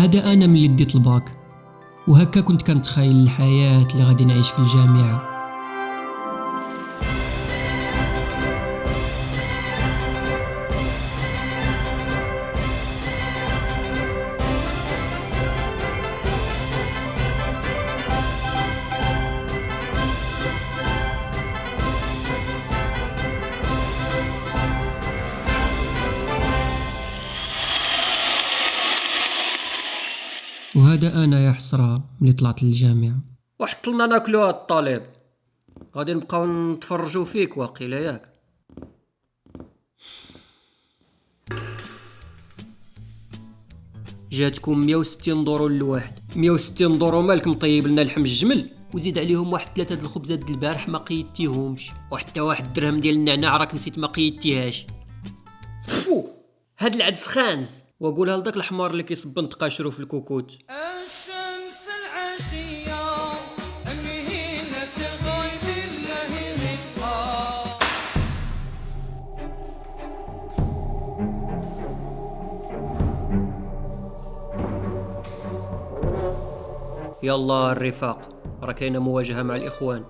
هذا انا ملي ديت الباك، وهكا كنت كنتخيل الحياة اللي غادي نعيش في الجامعة. وهذا انا يا حسرة ملي طلعت للجامعة. وحط لنا ناكلو هاد الطالب، غادي نبقاو نتفرجوا فيك واقيلا ياك. جاتكم 160 دورو للواحد، 160 دورو مالك مطيب لنا لحم الجمل وزيد عليهم واحد 3 الخبزات د البارح ما قيدتيهمش، وحتى واحد درهم ديال النعناع راك نسيت ما قيدتيهاش. هاد العدس خانز، وقولها لداك الحمار اللي كيصب نتقاشرو في الكوكوت. الشمس العشية المهيلة غيب الله رفقا. يلا الرفاق، راه كاينه مواجهه مع الاخوان.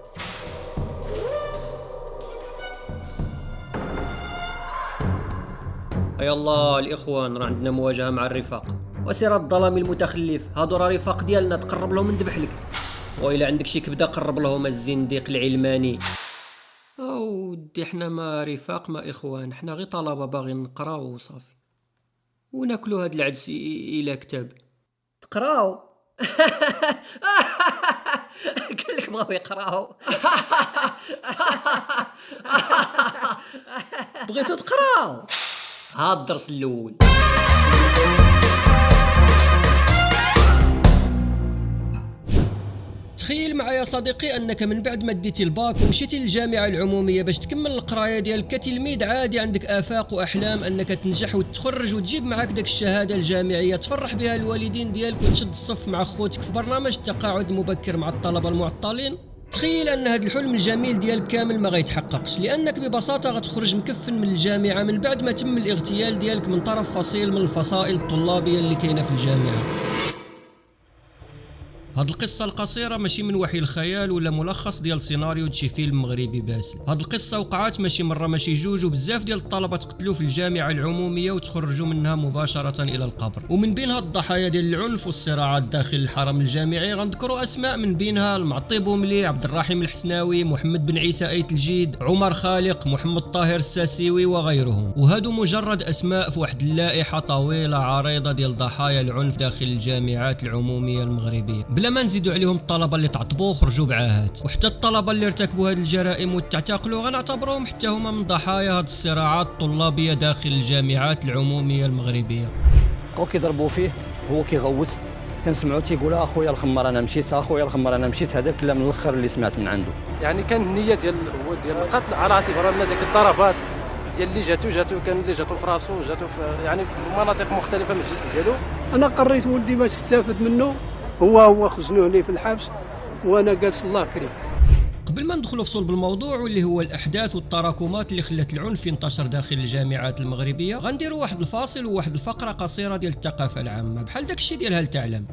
يلا الاخوان، راه عندنا مواجهه مع الرفاق. وسير الظلام المتخلف، هادو راه رفاق ديالنا، تقرب لهم ندبح لك. والا عندك شي كبده قرب لهم الزنديق العلماني. ودي حنا ما رفاق ما اخوان، حنا غير طلبه باغيين نقراو وصافي وناكلوا هاد العدس الى كتاب. تقراو؟ قال لك بغاو يقراو. بغيتو تقراو؟ هاد الدرس الاول. تخيل معايا صديقي انك من بعد ما ديتي الباك ومشيتي للجامعه العموميه باش تكمل القرايه ديالك كتلميذ عادي، عندك افاق واحلام انك تنجح وتخرج وتجيب معاك داك الشهاده الجامعيه تفرح بها الوالدين ديالك وتشد الصف مع خوتك في برنامج التقاعد المبكر مع الطلبه المعطلين. تخيل ان هذا الحلم الجميل ديالك كامل ما غيتحققش، لانك ببساطه غتخرج مكفن من الجامعه من بعد ما تم الاغتيال ديالك من طرف فصيل من الفصائل الطلابيه اللي كاينه في الجامعه. هاد القصة القصيرة ماشي من وحي الخيال ولا ملخص ديال سيناريو شي فيلم مغربي باسل. هاد القصة وقعت ماشي مرة ماشي جوج، وبزاف ديال الطلبة تقتلوا في الجامعة العمومية وتخرجوا منها مباشرة إلى القبر. ومن بين هاد الضحايا ديال العنف والصراعات داخل الحرم الجامعي غنذكروا أسماء، من بينها المعطي بوملي، عبد الرحيم الحسناوي، محمد بن عيسى أيت الجيد، عمر خالق، محمد طاهر الساسيوي وغيرهم. وهادو مجرد أسماء في واحد اللائحة طويلة عريضة ديال ضحايا العنف داخل الجامعات العمومية المغربية، بلا ما نزيدوا عليهم الطلبه اللي تعطبوا وخرجوا بعاهات. وحتى الطلبه اللي ارتكبوا هذه الجرائم وتعتقلوا غنعتبروهم حتى هما من ضحايا هذه الصراعات الطلابيه داخل الجامعات العموميه المغربيه. كيضربوا فيه هو كيغوت، كنسمعوا تيقول اخويا الخمار انا مشيت، اخويا الخمار انا مشيت. هذا كلام من الاخر اللي سمعت من عنده. يعني كان النيه ديال القتل على اعتبار ان ديك الضربات ديال اللي جاتو كان اللي جاتو في راسو، جاتو في يعني في مناطق مختلفه من الجسم ديالو. انا قريت ولدي باش استافد منه، هو خزنوه لي في الحبس وانا جالس الله كريم. قبل ما ندخلوا في صلب الموضوع واللي هو الاحداث والتراكمات اللي خلت العنف ينتشر داخل الجامعات المغربيه، غنديروا واحد الفاصل وواحد الفقره قصيره ديال الثقافه العامه بحال داكشي ديال هل تعلم.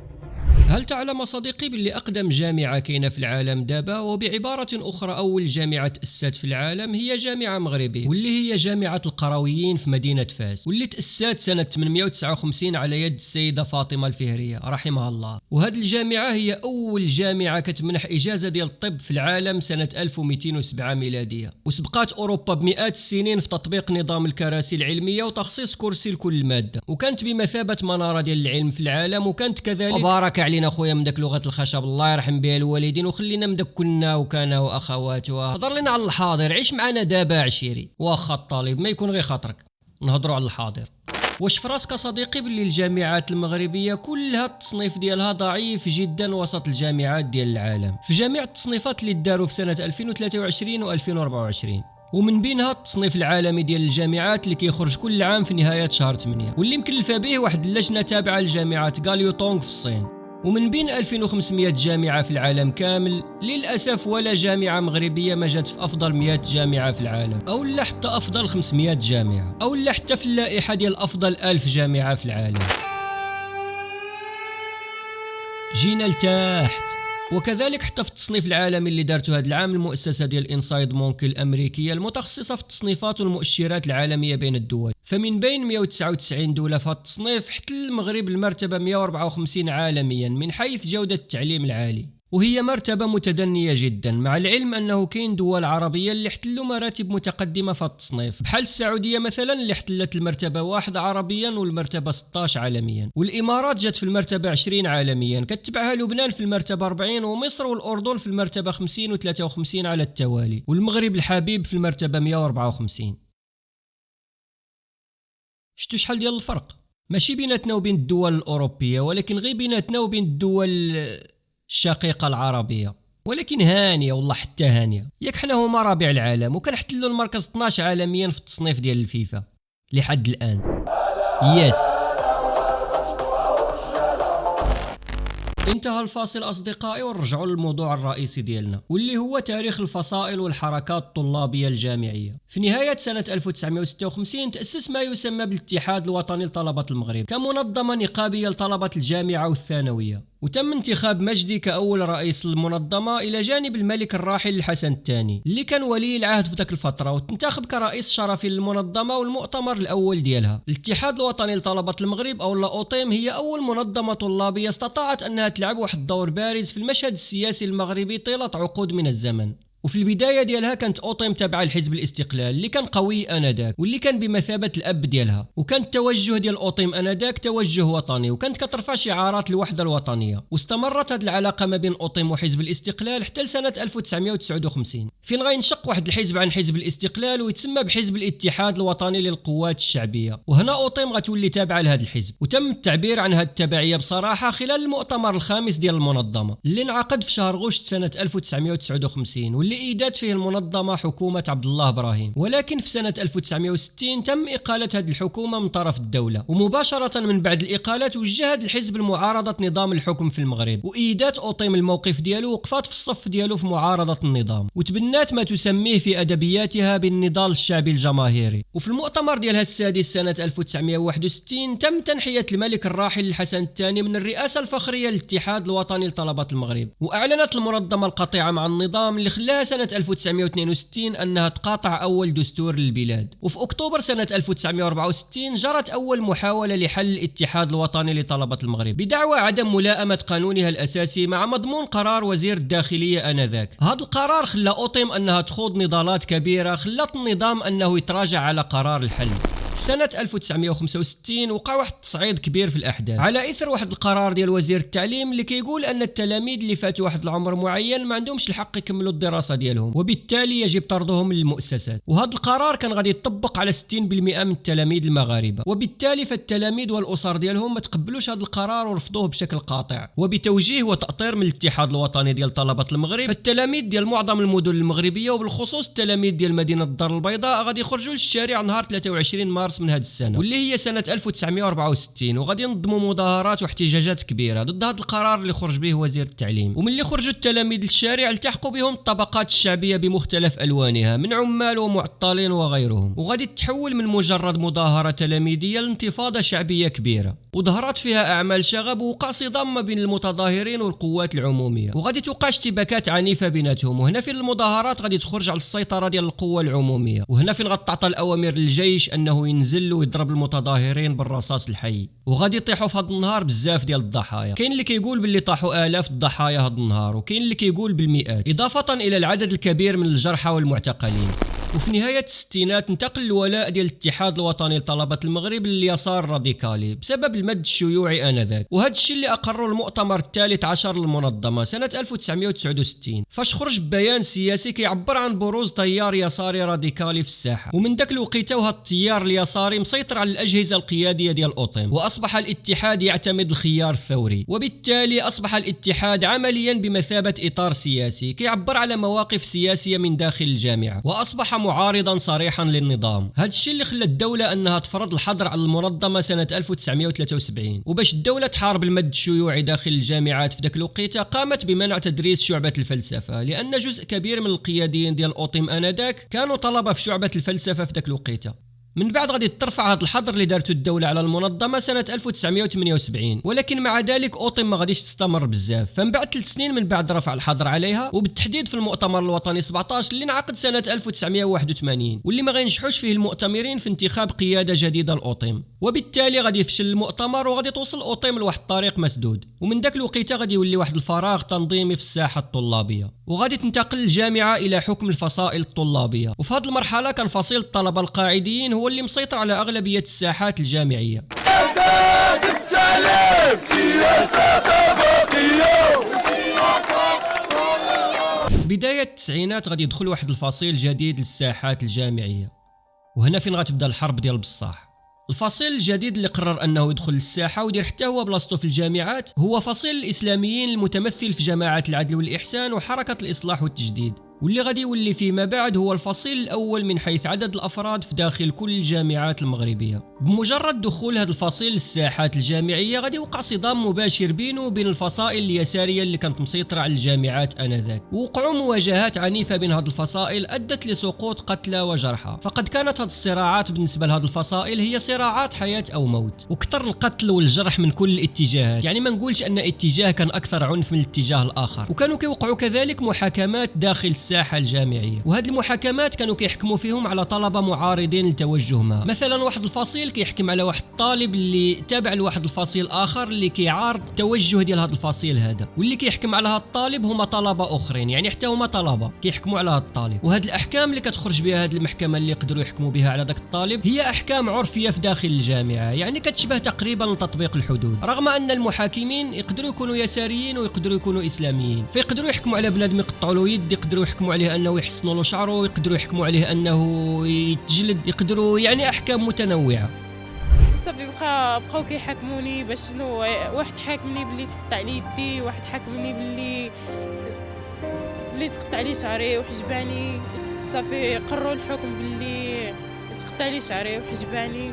هل تعلم صديقي باللي أقدم جامعة كاينة في العالم دابا، وبعبارة أخرى أول جامعة تأسست في العالم هي جامعة مغربية، واللي هي جامعة القرويين في مدينة فاس، واللي تأسست سنة 859 على يد السيدة فاطمة الفهرية رحمها الله. وهذه الجامعة هي أول جامعة كتمنح إجازة ديال الطب في العالم سنة 1207 ميلادية، وسبقات أوروبا بمئات السنين في تطبيق نظام الكراسي العلمية وتخصيص كرسي لكل مادة، وكانت بمثابة منارة ديال العلم في العالم. وكانت كذلك وبارك علينا خويا من داك لغه الخشب، الله يرحم بها الوالدين وخلينا من داك كنا وكان واخواتها. هضر لنا على الحاضر، عيش معنا دابا عشيري، واخا الطالب ما يكون غير خاطرك. نهضروا على الحاضر. واش في راسك صديقي باللي الجامعات المغربيه كلها التصنيف ديالها ضعيف جدا وسط الجامعات ديال العالم، في جميع التصنيفات اللي داروا في سنه 2023 و2024، ومن بينها التصنيف العالمي ديال الجامعات اللي كيخرج كل عام في نهايه شهر 8، واللي مكلفه به واحد اللجنه تابعه لجامعه غاليوتونغ في الصين. ومن بين 2500 جامعة في العالم كامل، للأسف ولا جامعة مغربية ما جات في أفضل 100 جامعة في العالم، أو لا حتى أفضل 500 جامعة، أو لا حتى في اللائحة ديال أفضل 1000 جامعة في العالم. جينا لتحت. وكذلك حتى في التصنيف العالمي اللي دارته هذا العام المؤسسة ديال انسايد مونك الأمريكية المتخصصة في التصنيفات والمؤشرات العالمية بين الدول، فمن بين 199 دولة في هذا التصنيف احتل المغرب المرتبة 154 عالميا من حيث جودة التعليم العالي، وهي مرتبة متدنية جدا، مع العلم أنه كاين دول عربية اللي احتلوا مراتب متقدمة في التصنيف، بحال السعودية مثلا اللي احتلت المرتبة 1 عربيا والمرتبة 16 عالميا، والإمارات جات في المرتبة 20 عالميا، كتبعها لبنان في المرتبة 40، ومصر والأردن في المرتبة 50 و53 على التوالي، والمغرب الحبيب في المرتبة 154. شتو شحال ديال الفرق؟ ماشي بيناتنا وبين الدول الأوروبية، ولكن غير بيناتنا وبين الدول الشقيقة العربية، ولكن هانية والله حتى هانية. ياك حنا هما رابع العالم وكنحتلوا المركز 12 عالميا في التصنيف ديال الفيفا لحد الآن. يس. انتهى الفاصل أصدقائي، ونرجعوا للموضوع الرئيسي ديالنا واللي هو تاريخ الفصائل والحركات الطلابية الجامعية. في نهاية سنة 1956 تأسس ما يسمى بالاتحاد الوطني لطلبة المغرب كمنظمة نقابية لطلبة الجامعة والثانوية، وتم انتخاب مجدي كأول رئيس للمنظمة إلى جانب الملك الراحل الحسن الثاني اللي كان ولي العهد في ذاك الفترة، وتنتخب كرئيس شرفي للمنظمة والمؤتمر الأول ديالها. الاتحاد الوطني لطلبة المغرب أو الأوطيم هي أول منظمة طلابية استطاعت أنها تلعب واحد الدور بارز في المشهد السياسي المغربي طيلة عقود من الزمن. وفي البداية ديالها كانت أوطيم تابعة لحزب الاستقلال اللي كان قوي آنذاك واللي كان بمثابة الأب ديالها، وكان التوجه ديال أوطيم آنذاك توجه وطني، وكانت كترفع شعارات الوحدة الوطنية. واستمرت هذه العلاقة ما بين أوطيم وحزب الاستقلال حتى لسنة 1959 فين غينشق واحد الحزب عن حزب الاستقلال ويتسمى بحزب الاتحاد الوطني للقوات الشعبية، وهنا أوطيم غتولي تابعة لهذا الحزب. وتم التعبير عن هذه التبعية بصراحة خلال المؤتمر الخامس ديال المنظمة اللي انعقد في شهر غشت سنة 1959 واللي ايدات فيه المنظمة حكومة عبد الله ابراهيم. ولكن في سنة 1960 تم إقالة هذه الحكومة من طرف الدولة، ومباشرة من بعد الإقالة توجه هذا الحزب لمعارضة نظام الحكم في المغرب، وإيدات أوطيم الموقف ديالو وقفات في الصف ديالو في معارضة النظام، وتبنات ما تسميه في أدبياتها بالنضال الشعبي الجماهيري. وفي المؤتمر ديالها السادس سنة 1961 تم تنحية الملك الراحل الحسن الثاني من الرئاسة الفخرية للاتحاد الوطني لطلبة المغرب، وأعلنت المنظمة القطيعة مع النظام اللي خلاها سنة 1962 أنها تقاطع أول دستور للبلاد. وفي أكتوبر سنة 1964 جرت أول محاولة لحل الاتحاد الوطني لطلبة المغرب بدعوى عدم ملائمة قانونها الأساسي مع مضمون قرار وزير الداخلية آنذاك. هذا القرار خلى أوطيم أنها تخوض نضالات كبيرة خلت النظام أنه يتراجع على قرار الحل. في سنة 1965 وقع واحد التصعيد كبير في الأحداث على إثر واحد القرار ديال وزير التعليم اللي كيقول أن التلاميذ اللي فاتوا واحد العمر معين ما عندهمش الحق يكملوا الدراسة ديالهم، وبالتالي يجب طردهم للمؤسسات. وهذا القرار كان غادي يطبق على 60% من التلاميذ المغاربة، وبالتالي فالتلاميذ والأسر ديالهم ما تقبلوش هذا القرار ورفضوه بشكل قاطع. وبتوجيه وتأطير من الاتحاد الوطني ديال طلبة المغرب، فالتلاميذ ديال معظم المدن المغربية وبالخصوص التلاميذ ديال مدينة الدار البيضاء غادي يخرجوا للشارع نهار 23 مارس من هذه السنة واللي هي سنة 1964، وغادي ينظموا مظاهرات واحتجاجات كبيرة ضد هذا القرار اللي خرج به وزير التعليم. ومن اللي خرجوا التلاميذ للشارع التحقوا بهم الطبقات الشعبية بمختلف ألوانها من عمال ومعطلين وغيرهم، وغادي تتحول من مجرد مظاهرة تلاميذية لانتفاضة شعبية كبيرة وظهرت فيها أعمال شغب، ووقع صدام ما بين المتظاهرين والقوات العمومية، وغادي توقع اشتباكات عنيفة بيناتهم. وهنا في المظاهرات غادي تخرج على السيطرة ديال القوة العمومية، وهنا فين غتعطى الأوامر للجيش أنه ينزل ويضرب المتظاهرين بالرصاص الحي، وغادي يطيحوا في هذا النهار بزاف ديال الضحايا. كاين اللي كيقول باللي طاحوا آلاف الضحايا هذا النهار، وكاين اللي كيقول بالمئات، إضافة إلى العدد الكبير من الجرحى والمعتقلين. وفي نهاية الستينات انتقل الولاء ديال الاتحاد الوطني لطلبة المغرب لليسار الراديكالي بسبب المد الشيوعي آنذاك، وهذا الشيء اللي أقره المؤتمر الثالث عشر للمنظمة سنة 1969 فاش خرج بيان سياسي كيعبر عن بروز تيار يساري راديكالي في الساحة. ومن ذاك الوقت وهذا التيار اليساري مسيطر على الأجهزة القيادية ديال أوطيم، وأصبح الاتحاد يعتمد الخيار الثوري، وبالتالي أصبح الاتحاد عمليا بمثابة إطار سياسي كيعبر على مواقف سياسية من داخل الجامعة، وأصبح معارضا صريحا للنظام. هذا الشيء اللي خلى الدولة أنها تفرض الحظر على المنظمة سنة 1973. وباش الدولة تحارب المد الشيوعي داخل الجامعات في ذاك الوقت قامت بمنع تدريس شعبة الفلسفة، لأن جزء كبير من القياديين ديال أوطيم آنذاك كانوا طلبة في شعبة الفلسفة في ذاك الوقت. من بعد غادي ترفع هذا الحظر اللي دارته الدولة على المنظمة سنة 1978، ولكن مع ذلك أوطم ما غاديش تستمر بزاف. فمن بعد 3 سنين من بعد رفع الحظر عليها، وبالتحديد في المؤتمر الوطني 17 اللي انعقد سنة 1981 واللي ما غينجحوش فيه المؤتمرين في انتخاب قيادة جديدة لأوطم، وبالتالي غادي يفشل المؤتمر وغادي توصل أوطم لواحد الطريق مسدود. ومن ذاك الوقيته غادي يولي واحد الفراغ تنظيمي في الساحة الطلابية، وغادي تنتقل الجامعة إلى حكم الفصائل الطلابية. وفي هذه المرحلة كان فصيل الطلبة القاعدين هو اللي مسيطر على أغلبية الساحات الجامعية. في بداية التسعينات غادي يدخل واحد الفصيل جديد للساحات الجامعية، وهنا فين غتبدا الحرب ديال بصاح. الفصيل الجديد اللي قرر انه يدخل للساحه ويدير حتى هو بلاصتو في الجامعات هو فصيل الاسلاميين المتمثل في جماعه العدل والاحسان وحركه الاصلاح والتجديد، واللي غادي يولي فيما بعد هو الفصيل الاول من حيث عدد الافراد في داخل كل الجامعات المغربيه. بمجرد دخول هذا الفصيل للساحات الجامعيه غادي يوقع صدام مباشر بينه وبين الفصائل اليساريه اللي كانت مسيطره على الجامعات انذاك، ووقعوا مواجهات عنيفه بين هذه الفصائل ادت لسقوط قتلى وجرحى. فقد كانت هذه الصراعات بالنسبه لهذه الفصائل هي صراعات حياه او موت، وكثر القتل والجرح من كل الاتجاهات، يعني ما نقولش ان اتجاه كان اكثر عنف من الاتجاه الاخر. وكانوا كيوقعوا كذلك محاكمات داخل الساحه الجامعيه، وهذه المحاكمات كانوا كيحكموا فيهم على طلبه معارضين لتوجه ما. مثلا واحد الفصيل كيحكم على واحد الطالب اللي تابع لواحد الفصيل اخر اللي كيعارض التوجه ديال هذا الفصيل هذا، واللي كيحكم على هذا الطالب هما طلبه اخرين، يعني حتى هما طلبه كيحكموا على هذا الطالب. وهذه الاحكام اللي كتخرج بها هذه المحكمه اللي يقدروا يحكموا بها على ذاك الطالب هي احكام عرفيه في داخل الجامعه، يعني كتشبه تقريبا لتطبيق الحدود، رغم ان المحاكمين يقدروا يكونوا يساريين ويقدروا يكونوا اسلاميين. فيقدروا يحكموا على بنادم يقطعوا له يد، يقدروا يحكموا عليه انه يحسنوا له شعره، يقدروا يحكموا عليه انه يتجلد، يقدروا يعني احكام متنوعه. صافي بقاو كيحاكموني باش شنو، واحد حاكمني باللي تقطع لي يدي، واحد حاكمني باللي تقطع لي شعري وحجباني. صافي قرروا الحكم باللي تقطع لي شعري وحجباني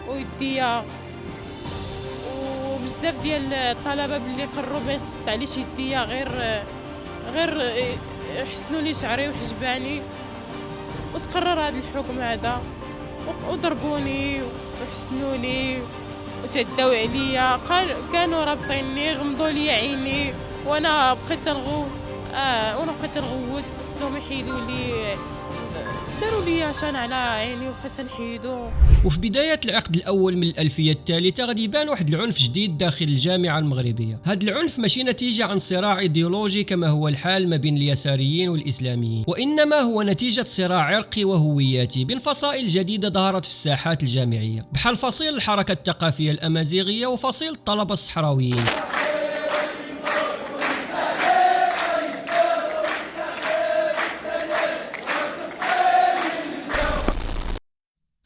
ويديا، وبزاف ديال الطلبه باللي قرروا بان تقطع لي يديا غير حسنوا لي شعري وحجباني. وتقرر هذا الحكم هذا وضربوني وحسنوني وتعداو عليا، كانوا رابطيني، غمضوا لي عيني وانا بقيت نغوت. قلتلهم يحيدوا لي، داروا لي شان على عيني وبقيت نحيدو. وفي بداية العقد الأول من الألفية الثالثة غادي يبان واحد العنف جديد داخل الجامعة المغربية. هذا العنف ماشي نتيجة عن صراع إيديولوجي كما هو الحال ما بين اليساريين والإسلاميين، وإنما هو نتيجة صراع عرقي وهوياتي بين فصائل جديدة ظهرت في الساحات الجامعية، بحال فصيل الحركة الثقافية الأمازيغية وفصيل الطلبة الصحراويين.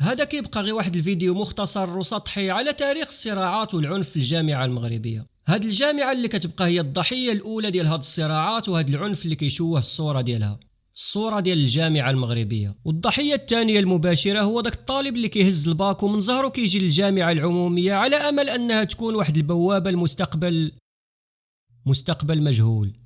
هذا كيبقى غير واحد الفيديو مختصر وسطحي على تاريخ الصراعات والعنف في الجامعة المغربية. هاد الجامعة اللي كتبقى هي الضحية الأولى ديال هاد الصراعات وهاد العنف اللي كيشوه الصورة ديالها، الصورة ديال الجامعة المغربية. والضحية الثانية المباشرة هو داك الطالب اللي كيهز الباك ومن ظهره كيجي للجامعة العمومية على أمل أنها تكون واحد البوابة لمستقبل مجهول.